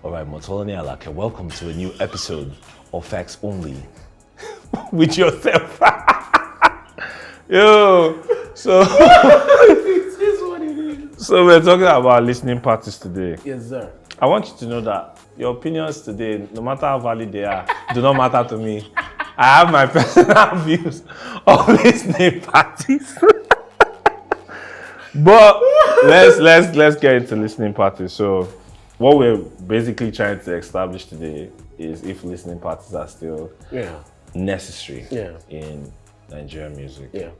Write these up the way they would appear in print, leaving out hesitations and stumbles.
All right, Motolani Alake, welcome to a new episode of Facts Only with yourself. Yo, so It is what it is. so we're talking about listening parties today. Yes, sir. I want you to know that your opinions today, no matter how valid they are, do not matter to me. I have my personal views of listening parties. But let's get into listening parties. So what we're basically trying to establish today is if listening parties are still necessary in Nigerian music. Yeah.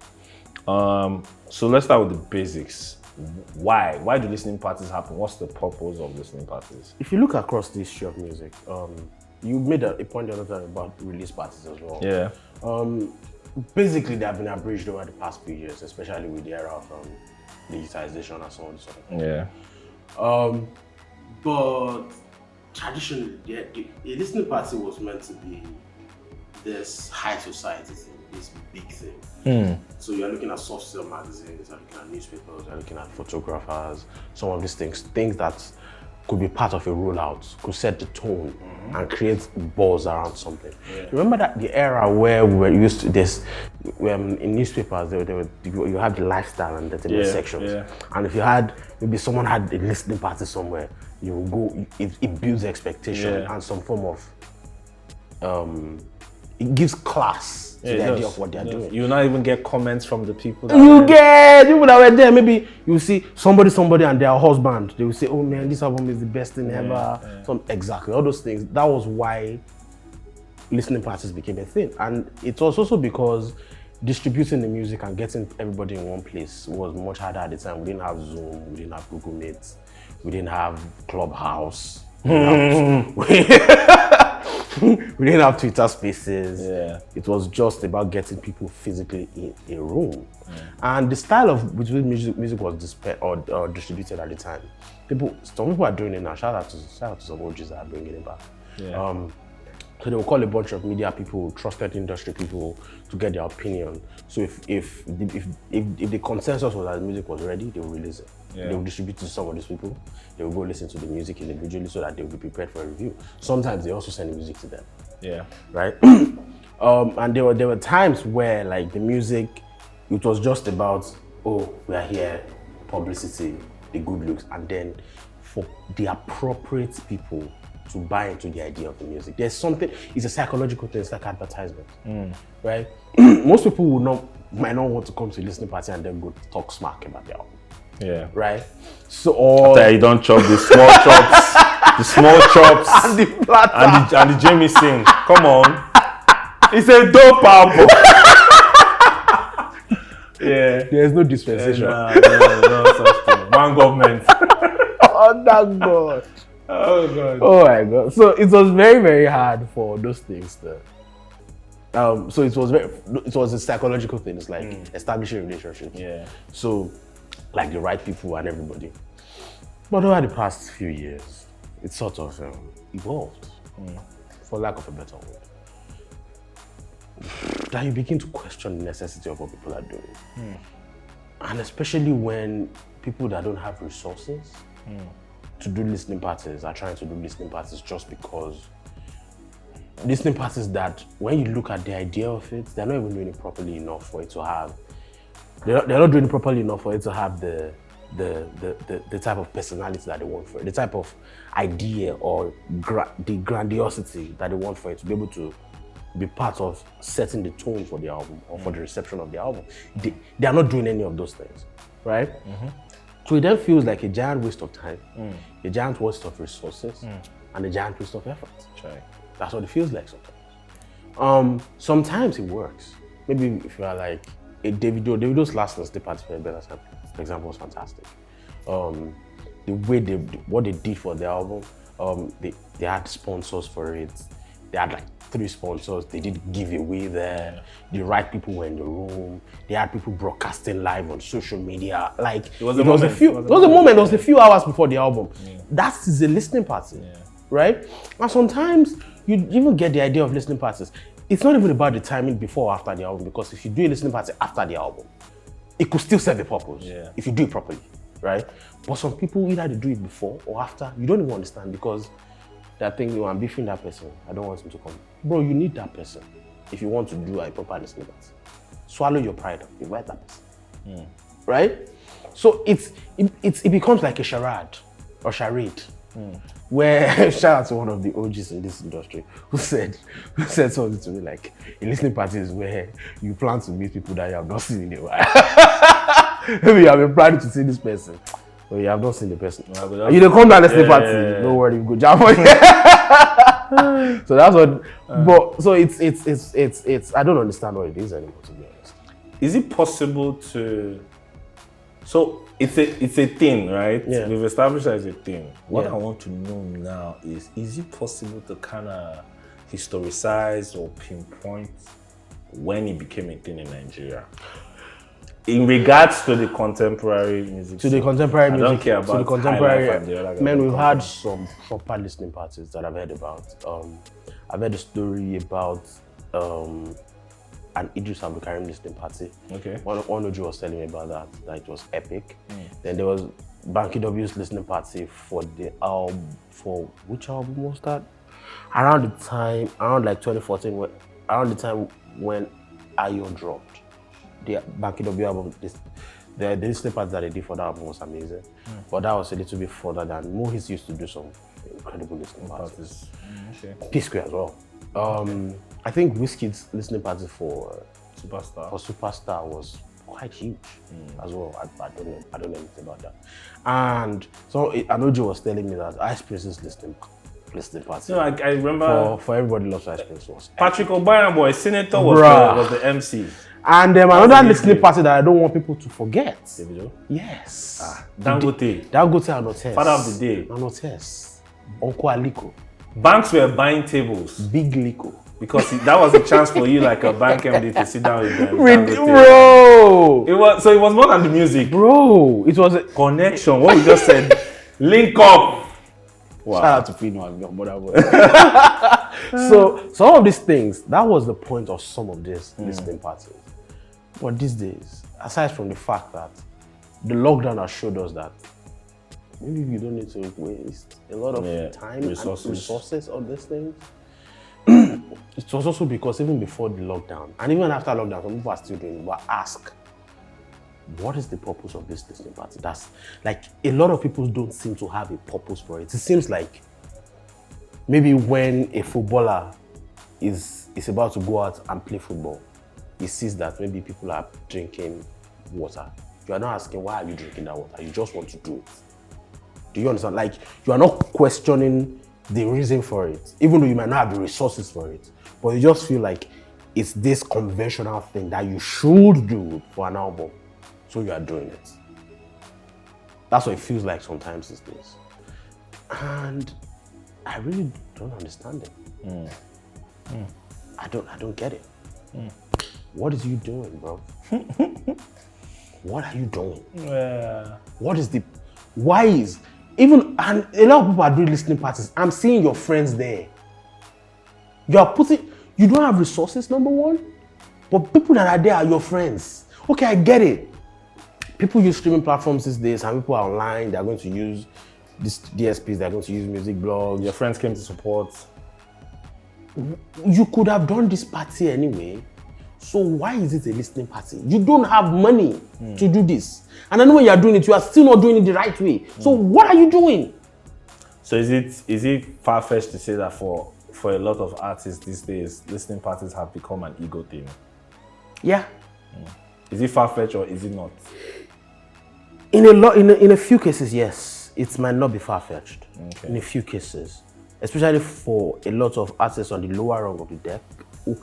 So let's start with the basics. Why do listening parties happen? What's the purpose of listening parties? If you look across the history of music, you made a point the other time about release parties as well. Yeah. Basically, they have been abridged over the past few years, especially with the era of digitization and so on and so on. Yeah. But traditionally, a listening party was meant to be this high society thing, this big thing. So you're looking at soft sale magazines, you're looking at newspapers, you're looking at photographers, some of these things that could be part of a rollout, could set the tone and create buzz around something. Yeah. Remember that the era where we were used to this, in newspapers, you have the lifestyle and the sections. Yeah. And if you had, maybe someone had a listening party somewhere, you will go, it builds expectation and some form of, it gives class to the idea of what they're doing. You will not even get comments from the people. You get people that were there. Maybe you see somebody and their husband. They will say, "Oh man, this album is the best thing ever." Exactly all those things. That was why listening parties became a thing, and it was also because distributing the music and getting everybody in one place was much harder at the time. We didn't have Zoom, we didn't have Google Meet, we didn't have Clubhouse. We didn't have Twitter Spaces. Yeah. It was just about getting people physically in a room. And the style of which music was distributed at the time, some people are doing it now. Shout out to some OGs that are bringing it back. Yeah. So they will call a bunch of media people, trusted industry people, to get their opinion. So if the consensus was that the music was ready, they will release it. Yeah. They will distribute it to some of these people. They will go listen to the music individually so that they will be prepared for a review. Sometimes they also send the music to them. Yeah. Right? And there were times where like the music, it was just about, oh, we are here, publicity, the good looks, and then for the appropriate people to buy into the idea of the music. There's something, it's a psychological thing, it's like advertisement, right? Most people might not want to come to a listening party and then go talk smack about the album. Yeah. Right? So after you don't chop the small chops, and the platter. and the Jameson. Come on. It's a dope album. Yeah. There's no dispensation. No such thing. One government. Oh, that God. Oh God. Oh my God. So it was very, very hard for those things to so it was a psychological thing. It's like establishing relationships. Yeah. So like the right people and everybody. But over the past few years, it sort of evolved, for lack of a better word. That you begin to question the necessity of what people are doing. And especially when people that don't have resources to do listening parties are trying to do listening parties just because listening parties that, when you look at the idea of it, they're not even doing it properly enough for it to have. They're not doing it properly enough for it to have the type of personality that they want for it, the type of idea or the grandiosity that they want for it to be able to be part of setting the tone for the album or for the reception of the album. They are not doing any of those things, right? So it then feels like a giant waste of time, a giant waste of resources, and a giant waste of effort. Right. That's what it feels like sometimes. Sometimes it works. Maybe if you are like a Davido's last Thursday party for example, was fantastic. The way what they did for the album, they had sponsors for it. They had like 3 sponsors. They did giveaway there. The right people were in the room. They had people broadcasting live on social media. Like it was a moment. It was a few hours before the album. That is a listening party, right? And sometimes you even get the idea of listening parties. It's not even about the timing before or after the album, because if you do a listening party after the album, it could still serve a purpose if you do it properly, right? But some people, either they do it before or after, you don't even understand, because that think, I'm beefing that person. I don't want him to come. Bro, you need that person if you want to do a proper listening party. Swallow your pride. Invite that person. Right? So it becomes like a charade or charade. Where shout out to one of the OGs in this industry who said something to me like, a listening party is where you plan to meet people that you have not seen in a while. Maybe you have been planning to see this person, but you have not seen the person. You don't come to a listening party. Don't worry, we go jam for you. So that's what. But so it's. I don't understand what it is anymore, to be honest. Is it possible to? So it's a thing, right? Yeah. We've established that it's a thing. What I want to know now is it possible to kind of historicize or pinpoint when it became a thing in Nigeria? In regards to the contemporary music. To the contemporary music. I don't care about to the contemporary. And the other Man, we've had some proper listening parties that I've heard about. I've heard a story about an Idris Abdulkarim listening party. Okay. One OG was telling me about that it was epic. Then there was Banky W's listening party for the album, for which album was that? Around like 2014, around the time when Ayo dropped. The Banky W album, the listening party that they did for that album was amazing. But that was a little bit further than Mohis used to do some incredible listening parties. Okay. P-Square as well. I think Wizkid's listening party for Superstar was quite huge as well. I don't know anything about that. And so Anojo was telling me that Ice Prince's listening party. No, I remember for Everybody Loves Ice Prince was Patrick O'Brien, boy, Senator was the MC. And another listening party that I don't want people to forget. Davido? Yes. Dangote and Otes. Father of the day. And Otes. Uncle Aliko. Banks were buying tables. Big Liko. Because that was a chance for you, like a bank MD, to sit down with them. Bro! It was more than the music. Bro, it was a connection. What we just said. Link up. Wow. Shout out to Fino and your mother. So some of these things, that was the point of some of these listening parties. But these days, aside from the fact that the lockdown has showed us that maybe you don't need to waste a lot of time and resources on these things. It was also because even before the lockdown, and even after lockdown, some people are still doing it, but ask, what is the purpose of this listening party? That's like, a lot of people don't seem to have a purpose for it. It seems like maybe when a footballer is about to go out and play football, he sees that maybe people are drinking water. You are not asking, why are you drinking that water? You just want to do it. Do you understand? Like, you are not questioning the reason for it, even though you might not have the resources for it, but you just feel like it's this conventional thing that you should do for an album, so you are doing it. That's what it feels like sometimes these days, and I really don't understand it. I don't get it. What is you doing, bro? What are you doing? What is even, and a lot of people are doing listening parties. I'm seeing your friends there. You don't have resources, number one, but people that are there are your friends. Okay, I get it. People use streaming platforms these days, and people are online, they're going to use these DSPs, they're going to use music blogs. Your friends came to support. You could have done this party anyway. So why is it a listening party? You don't have money to do this. And I know when you're doing it, you are still not doing it the right way. So what are you doing? So is it far-fetched to say that for a lot of artists these days, listening parties have become an ego thing? Yeah. Is it far-fetched or is it not? In a few cases, yes. It might not be far-fetched. Okay. In a few cases. Especially for a lot of artists on the lower rung of the deck, who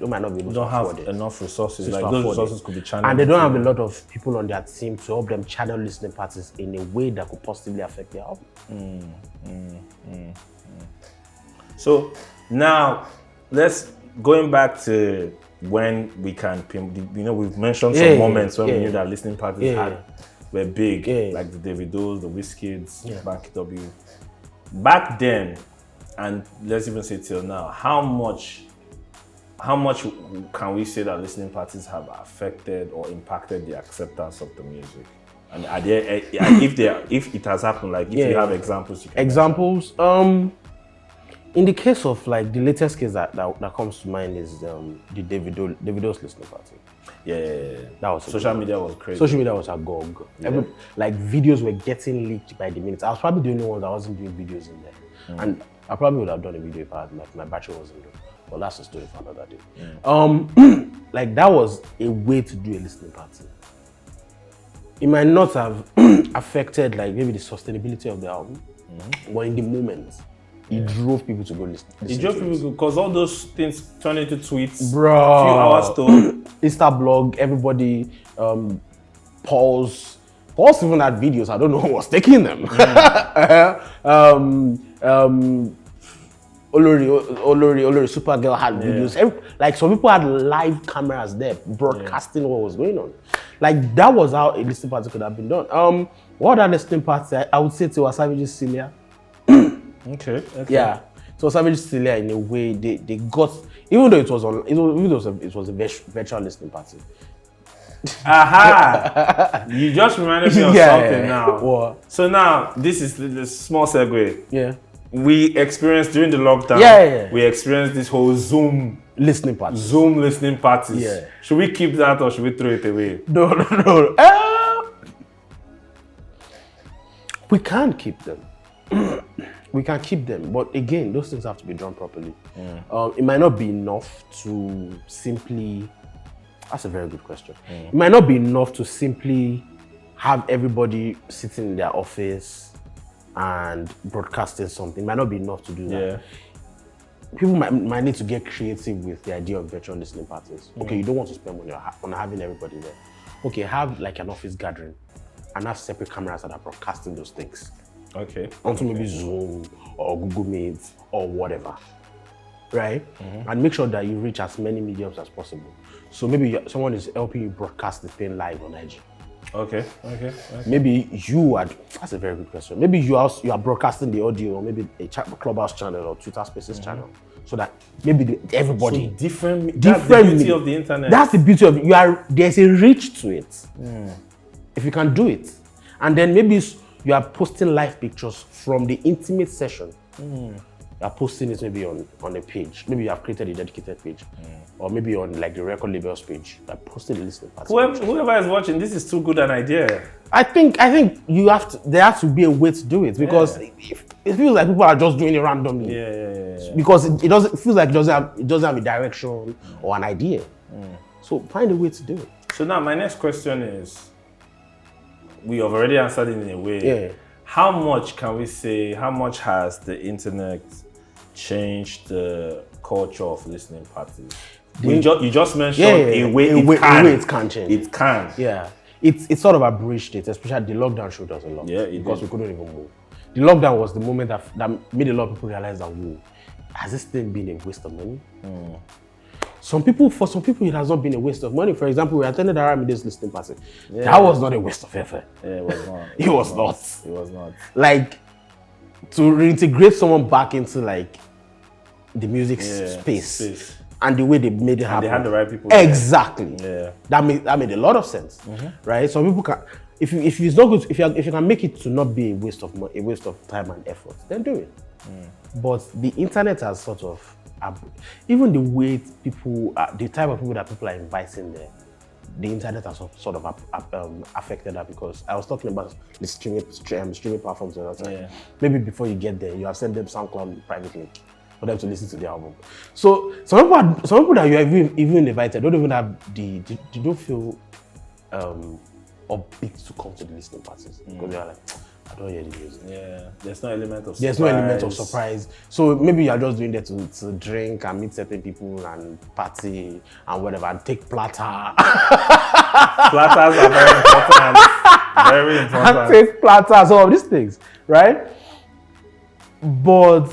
might not be able to afford it. Don't have enough resources. Like those resources could be channeled. And they don't have a lot of people on their team to help them channel listening parties in a way that could possibly affect their album. So now, going back to when we can, we've mentioned some moments when we knew that listening parties were big, like the Davidos, the Wizkids, Banky W. Back then, and let's even say till now, how much can we say that listening parties have affected or impacted the acceptance of the music? And are there, if it has happened, like if you have examples, you can examples. In the case of like the latest case that comes to mind is the Davido's listening party. Yeah. That was social media was crazy. Social media was agog. Yeah. Like videos were getting leaked by the minute. I was probably the only one that wasn't doing videos in there, and I probably would have done a video if I had my battery wasn't low. But that's a story for another day. Like that was a way to do a listening party. It might not have affected like maybe the sustainability of the album, but in the moment, it drove people to go listen. It drove people because all those things turned into tweets. Bro, a few hours to Insta blog, everybody, Paul's even had videos. I don't know who was taking them. Olori Supergirl had videos. Like some people had live cameras there broadcasting what was going on. Like that was how a listening party could have been done. What other listening party? I would say to Savage's Celia. Okay. Yeah. So Savage's Celia in a way they got, even though it was a virtual listening party. Aha! You just reminded me of something now. What? So now this is the small segue. Yeah. We experienced during the lockdown. We experienced this whole Zoom listening party. Zoom listening parties. Yeah. Should we keep that or should we throw it away? No. We can't keep them. We can keep them, but again, those things have to be done properly. It might not be enough to simply. That's a very good question. It might not be enough to simply have everybody sitting in their office and broadcasting something. It might not be enough to do that. Yeah. People might need to get creative with the idea of virtual listening parties. Okay, you don't want to spend money on having everybody there. Okay, have like an office gathering and have separate cameras that are broadcasting those things. Okay. Onto maybe Zoom or Google Meet or whatever. Right? And make sure that you reach as many mediums as possible. So maybe someone is helping you broadcast the thing live on IG. Okay. Maybe that's a very good question. Maybe you are broadcasting the audio or maybe a Clubhouse channel or Twitter Spaces channel. So that maybe everybody. So different. That's the beauty of the internet. That's the beauty of it. There's a reach to it. If you can do it. And then maybe you are posting live pictures from the intimate session. You are posting it maybe on a page. Maybe you have created a dedicated page. Or maybe on like the record labels page. You are posting the listening party. Whoever is watching, this is too good an idea. I think there has to be a way to do it because it feels like people are just doing it randomly. Because it feels like it doesn't have a direction or an idea. So find a way to do it. So now my next question is, we have already answered it in a way. Yeah. How much has the internet changed the culture of listening parties? You just mentioned a way it can change. It can. Yeah. It's sort of abridged it, especially the lockdown showed us a lot. Yeah, because we couldn't even move. The lockdown was the moment that made a lot of people realize that, whoa, has this thing been a waste of money? For some people, it has not been a waste of money. For example, we attended Aramide's listening party. That was not a waste of effort. Yeah, it was not. It was not. Like, to reintegrate someone back into like the music space and the way they made it happen. They had the right people. Exactly. There. Yeah. That made a lot of sense, right? Some people can, if it's not good, if you can make it to not be a waste of money, a waste of time and effort, then do it. But the internet has sort of, even the way people, the type of people that people are inviting there, the internet has sort of affected that, because I was talking about the streaming platforms the other time. Yeah. Maybe before you get there, you have sent them SoundCloud privately for them to listen to the album. So some people that you have even invited don't even have they don't feel upbeat to come to the listening parties, because they are like, I don't hear the music. Yeah, there's no element of surprise. There's no element of surprise. So maybe you're just doing that to drink and meet certain people and party and whatever and take platter. Platters are very important. Very important. And take platters, all of these things, right? But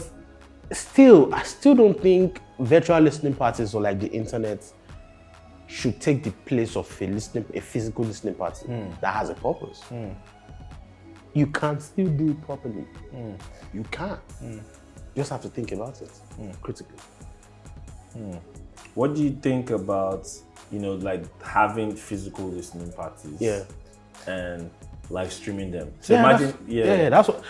still, I still don't think virtual listening parties or like the internet should take the place of a physical listening party that has a purpose. You can still do it properly. You can. You just have to think about it critically. What do you think about, like having physical listening parties? Yeah. And live streaming them? So that's what.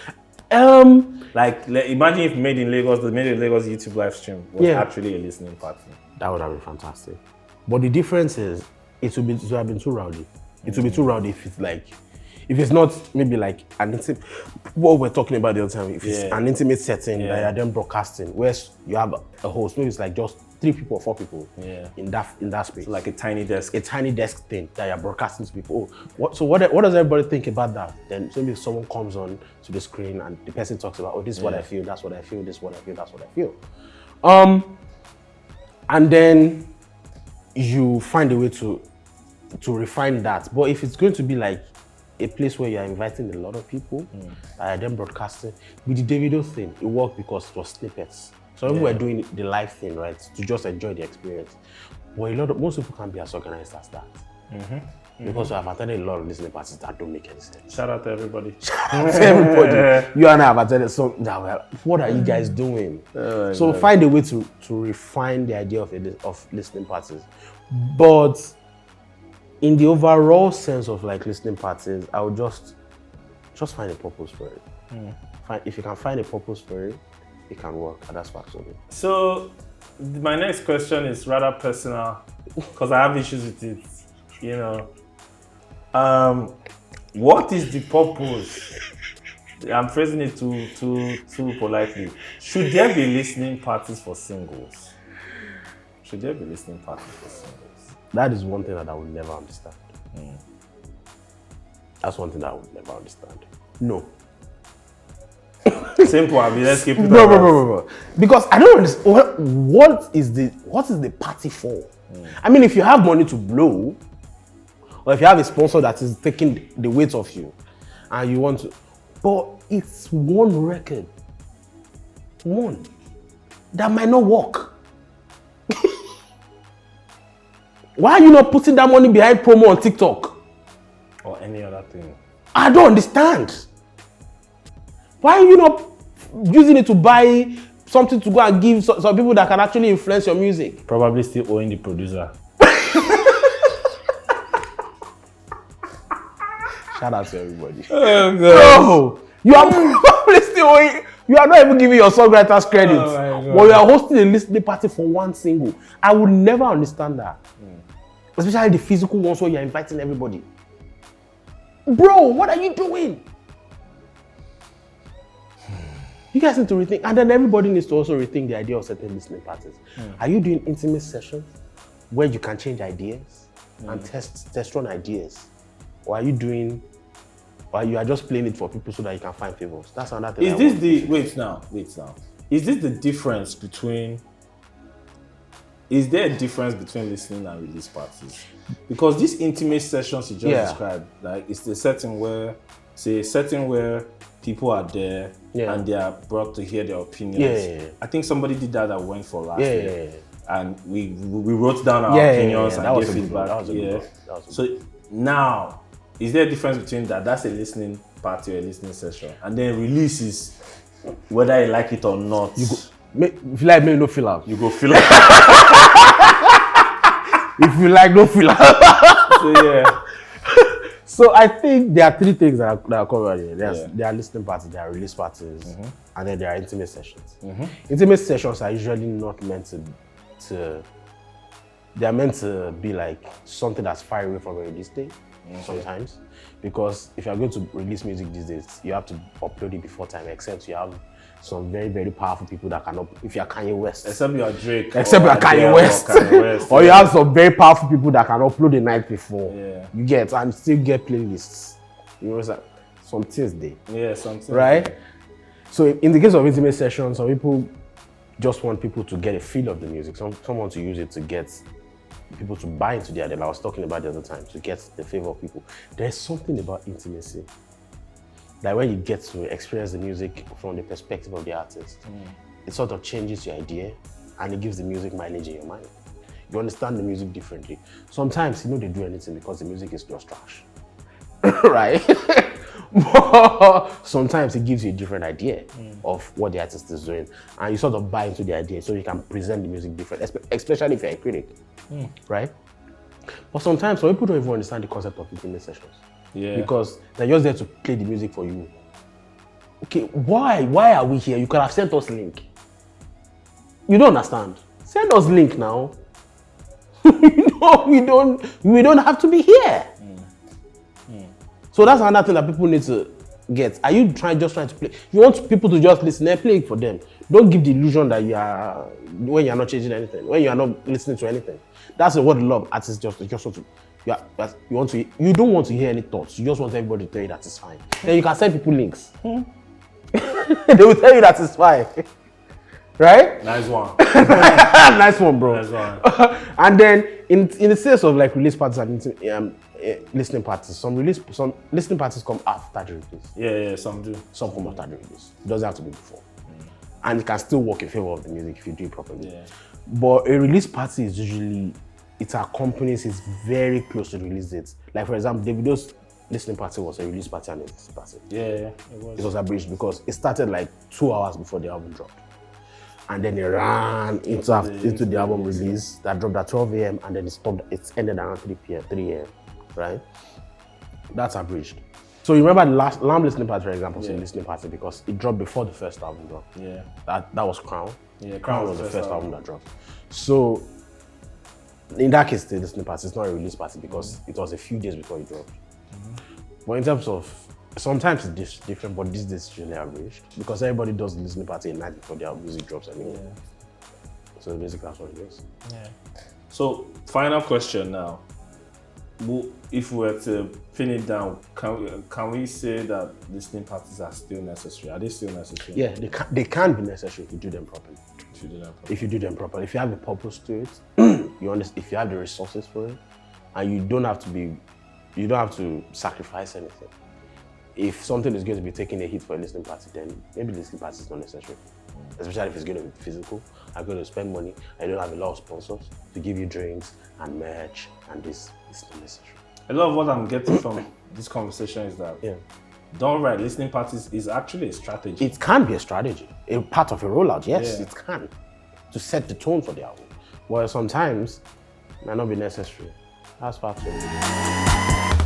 Like, imagine if Made in Lagos, the Made in Lagos YouTube live stream was actually a listening party. That would have been fantastic. But the difference is, it would have been too rowdy. It would be too rowdy if it's like, if it's not maybe like an intimate, what we're talking about the other time, if it's an intimate setting that you're then broadcasting, where you have a host, maybe it's like just 3 people or 4 people in that space. So like a tiny desk. A tiny desk thing that you're broadcasting to people. So what does everybody think about that? Then maybe someone comes on to the screen and the person talks about, this is what I feel, that's what I feel, this is what I feel, that's what I feel. And then you find a way to refine that. But if it's going to be like a place where you're inviting a lot of people, then broadcasting, with the Davido thing, it worked because it was snippets. So we were doing the live thing, right, to just enjoy the experience. But most people can't be as organized as that. Because I've attended a lot of listening parties that don't make any sense. Shout out to everybody. Shout out to everybody. You and I have attended some that were, what are you guys doing? So find a way to refine the idea of listening parties. But in the overall sense of like listening parties, I would just find a purpose for it. If you can find a purpose for it, it can work, and that's factually. So my next question is rather personal, because I have issues with it. You know, what is the purpose? I'm phrasing it too politely. Should there be listening parties for singles? Should there be listening parties for singles? That is one thing that I would never understand. That's one thing that I would never understand. No. Simple, I mean, let's keep it bro. Because I don't understand what is the party for? I mean, if you have money to blow, or if you have a sponsor that is taking the weight off you, and you want to, but it's one record, one that might not work. Why are you not putting that money behind promo on TikTok or any other thing? I don't understand. Why are you not using it to buy something to go and give some people that can actually influence your music? Probably still owing the producer. Shout out to everybody. Oh, God. No, you are probably still owing. You are not even giving your songwriters credit. Oh, but you are hosting a listening party for one single. I would never understand that. Especially the physical ones where you're inviting everybody. Bro, what are you doing? You guys need to rethink, and then everybody needs to also rethink the idea of certain listening parties. Are you doing intimate sessions where you can change ideas and test run ideas? Or are you doing, or you are just playing it for people so that you can find favors? That's another thing. Wait now. Is this the difference between, is there a difference between listening and release parties? Because these intimate sessions you just described, like it's the setting where, people are there and they are brought to hear their opinions. I think somebody did that went for last year. And we wrote down our opinions and gave feedback. So now, is there a difference between that? That's a listening party or a listening session. And then release is whether you like it or not. If you like, maybe no fill out. You go fill out. If you like, no fill out. So So I think there are 3 things that are covered here. There are listening parties, there are release parties, and then there are intimate sessions. Intimate sessions are usually not meant to they are meant to be like something that's far away from a release date sometimes. Because if you're going to release music these days, you have to upload it before time, except you have some very, very powerful people that cannot, if you're Kanye West. Except you're Drake. Except you're Kanye West. Or you have some very powerful people that can upload the night before. You get, and still get playlists. You know, some things there. Yeah, something. Right? So in the case of intimate sessions, some people just want people to get a feel of the music. Some want to use it to get people to buy into the idea. I was talking about the other time, to get the favor of people. There's something about intimacy. Like when you get to experience the music from the perspective of the artist, it sort of changes your idea and it gives the music mileage in your mind. You understand the music differently. Sometimes, they do anything because the music is just trash, right? But sometimes it gives you a different idea of what the artist is doing, and you sort of buy into the idea so you can present the music different, especially if you're a critic, right? But sometimes some people don't even understand the concept of intimate sessions. Because they're just there to play the music for you. okay, why are we here? You could have sent us link. You don't understand. Send us link now. No, we don't have to be here. So that's another thing that people need to get. Are you just trying to play? You want people to just listen and play it for them. Don't give the illusion that you are when you are not changing anything, when you are not listening to anything. That's what a lot of artists just want to. You don't want to hear any thoughts. You just want everybody to tell you that it's fine. Then you can send people links. They will tell you that it's fine. Right? Nice one. Nice one, bro. Nice one. And then in the sense of like release parties and listening parties, some listening parties come after the release. Yeah, some do. Some come after the release. It doesn't have to be before. And it can still work in favor of the music if you do it properly. Yeah. But a release party is usually, it accompanies, it's very close to the release date. Like for example, Davido's listening party was a release party and a listening party. Yeah, it was. It was abridged because it started like 2 hours before the album dropped. And then it ran into the album release that dropped at 12 a.m. and then it ended around 3 a.m. Right? That's abridged. So you remember the last Lamb listening party, for example, was a listening party because it dropped before the first album dropped. Yeah. That was Crown. Yeah, Crown was the first album that dropped. So in that case, the listening party is not a release party because it was a few days before it dropped. But in terms of, sometimes it's different, but these days it's usually averaged because everybody does the listening party a night before their music drops anyway. Yeah. So basically that's what it is. Yeah. So final question now. If we were to pin it down, can we say that listening parties are still necessary? Are they still necessary? Yeah, they can be necessary if you do them properly. If you do them properly. If you have a purpose to it, you understand. If you have the resources for it, and you don't have to sacrifice anything. If something is going to be taking a hit for a listening party, then maybe the listening party is not necessary. Especially if it's going to be physical, I'm going to spend money, and you don't have a lot of sponsors to give you drinks and merch, and this is not necessary. A lot of what I'm getting from this conversation is that don't write listening parties is actually a strategy. It can be a strategy, a part of a rollout, yes, it can, to set the tone for the album. But sometimes it might not be necessary. That's part of it.